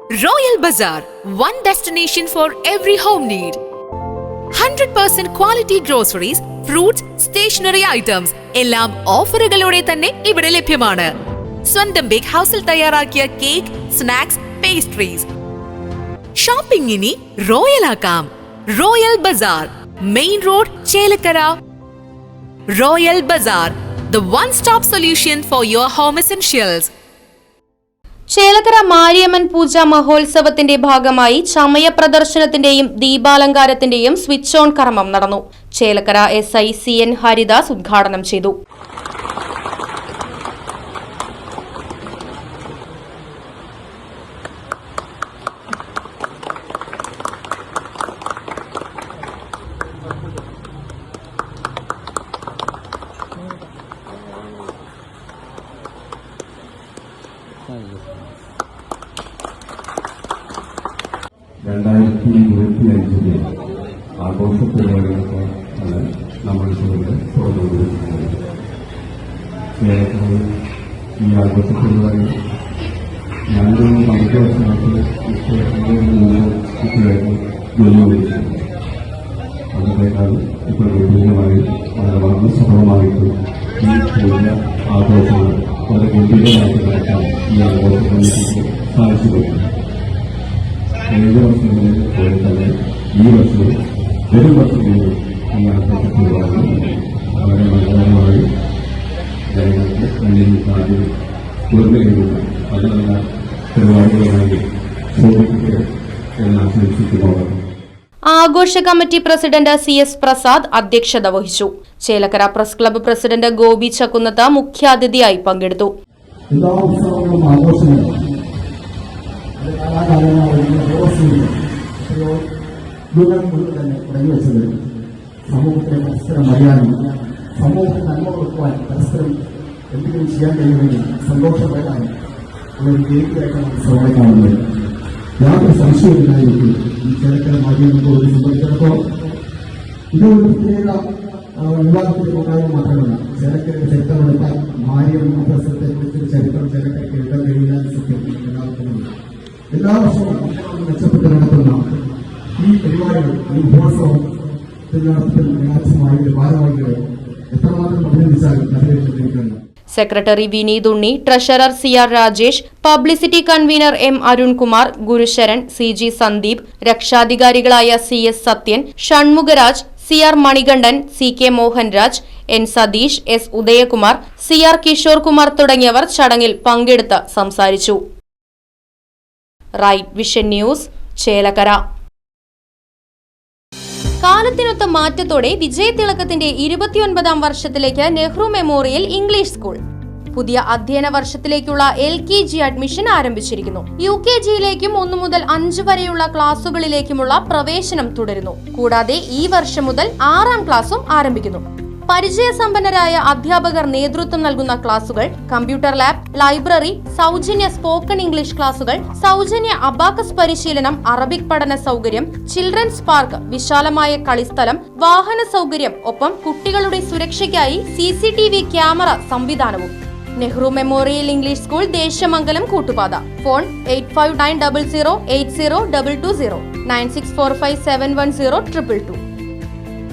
Royal Bazaar, one destination for every home need. 100% quality groceries, fruits, stationery items എല്ലാം ഓഫറുകളോടെ തന്നെ ഇവിടെ ലഭ്യമാണ്. സ്വന്തം ബേക്ക് ഹൗസിൽ തയ്യാറാക്കിയ കേക്ക്, സ്നാക്സ്, പേസ്ട്രീസ്. ഷോപ്പിംഗ് ഇനി റോയൽ ആക്കാം. Royal bazaar, main road, Chelakkara. Royal bazaar, the one-stop solution for your home essentials. Chelakkara Mariamman പൂജ മഹോത്സവത്തിന്റെ ഭാഗമായി ചമയ പ്രദർശനത്തിന്റെയും ദീപാലങ്കാരത്തിന്റെയും സ്വിച്ച് ഓൺ കർമ്മം നടന്നു. ചേലക്കര SI CN ഹരിദാസ് ഉദ്ഘാടനം ചെയ്തു. ആഘോഷപരിപാടികളൊക്കെ നമ്മൾ ഈ ആഘോഷപരിപാടി ഞാനൊരു 5 വർഷമായിട്ട് ജോലി കൊടുക്കുന്നു. അതിനേക്കാൾ ഇപ്പോൾ വിപുലമായി വളരെ വർണ്ണസഭമായിട്ട് ഈ പുതിയ ആഘോഷങ്ങൾ വളരെ ഗംഭീരമായിട്ട് നടത്താൻ ഈ ആഘോഷ കമ്മിറ്റിക്ക് സാധിച്ചിട്ടുണ്ട്. 7 വർഷങ്ങളിൽ പോലെ തന്നെ ഈ വർഷവും വരും വർഷങ്ങളിലും ഈ ആഘോഷപരിപാടി വളരെ മനോഹരമായി ജനങ്ങൾക്ക് മുന്നിൽ ആദ്യം തുറന്നു കഴിയുന്ന പല നല്ല പരിപാടികളുമായി ശോഭിക്കട്ടെ എന്ന് ആശംസിക്കുന്നു. ആഘോഷ കമ്മിറ്റി പ്രസിഡന്റ് CS പ്രസാദ് അധ്യക്ഷത വഹിച്ചു. Chelakkara press club president Gopi Chakkunnath മുഖ്യാതിഥിയായി പങ്കെടുത്തു. എല്ലാ ഉത്സവങ്ങളും ആഘോഷങ്ങളും തന്നെ തുടങ്ങി വെച്ചത് സമൂഹത്തെ പരസ്പരം അറിയാനും സമൂഹത്തെ നന്മ കൊടുക്കുവാൻ പരസ്പരം എന്തെങ്കിലും ചെയ്യാൻ കഴിയുമെങ്കിൽ സന്തോഷപ്പെടാനും ഉള്ളൊരു വേദിയായിട്ടാണ് ഉത്സവങ്ങളെ കാണുന്നത്. യാതൊരു സംശയമില്ലായിരിക്കും ഈ ചേലക്കര മാധ്യമങ്ങളോട് സംബന്ധിച്ചിടത്തോളം ഇതൊരു പ്രത്യേക വിവാദത്തിന്റെ മുഖായം മാത്രമല്ല, ചേലക്കരയുടെ ചരിത്രമെടുത്താൽ മാരിയമ്മ പ്രശ്നത്തെ കുറിച്ച് ചരിത്രം ചേലക്കരയ്ക്ക് എഴുതാൻ കഴിയില്ല സത്യം എല്ലാവർക്കും. എല്ലാ വർഷവും മെച്ചപ്പെട്ട് നടത്തുന്ന ഈ പരിപാടികൾ, ഈ മഹോത്സവത്തിൽ നടത്തുന്ന ആവശ്യമായ ഭാരവാഹികളെ എത്രമാത്രം അഭിനന്ദിച്ചാൽ അതിലേക്ക്. Secretary Vineeth Unni, treasurer CR Rajesh, publicity convener M Arunkumar, Gurusharan, CG Sandeep, രക്ഷാധികാരികളായ CS Sathyan, Shanmugharaj, CR Manikandan, CK Mohanraj, N Satheesh, S Udayakumar, CR Kishore Kumar തുടങ്ങിയവർ ചടങ്ങിൽ പങ്കെടുത്ത് സംസാരിച്ചു. Right vision news, Chelakkara. കാലത്തിനൊത്ത മാറ്റത്തോടെ വിജയതിളക്കത്തിന്റെ 29ാം വർഷത്തിലേക്ക് നെഹ്റു മെമ്മോറിയൽ ഇംഗ്ലീഷ് സ്കൂൾ. പുതിയ അധ്യയന വർഷത്തിലേക്കുള്ള LKG അഡ്മിഷൻ ആരംഭിച്ചിരിക്കുന്നു. UKGയിലേക്കും 1 മുതൽ 5 വരെയുള്ള ക്ലാസുകളിലേക്കുമുള്ള പ്രവേശനം തുടരുന്നു. കൂടാതെ ഈ വർഷം മുതൽ 6ാം ക്ലാസും ആരംഭിക്കുന്നു. പരിചയസമ്പന്നരായ അധ്യാപകർ നേതൃത്വം നൽകുന്ന ക്ലാസുകൾ, കമ്പ്യൂട്ടർ ലാബ്, ലൈബ്രറി, സൗജന്യ സ്പോക്കൺ ഇംഗ്ലീഷ് ക്ലാസുകൾ, സൗജന്യ അബാക്കസ് പരിശീലനം, അറബിക് പഠന സൗകര്യം, ചിൽഡ്രൻസ് പാർക്ക്, വിശാലമായ കളിസ്ഥലം, വാഹന സൗകര്യം, ഒപ്പം കുട്ടികളുടെ സുരക്ഷയ്ക്കായി CCTV ക്യാമറ സംവിധാനവും. Nehru memorial English school, Desamangalam, Koottupatha. Phone 8590080220 9645710222.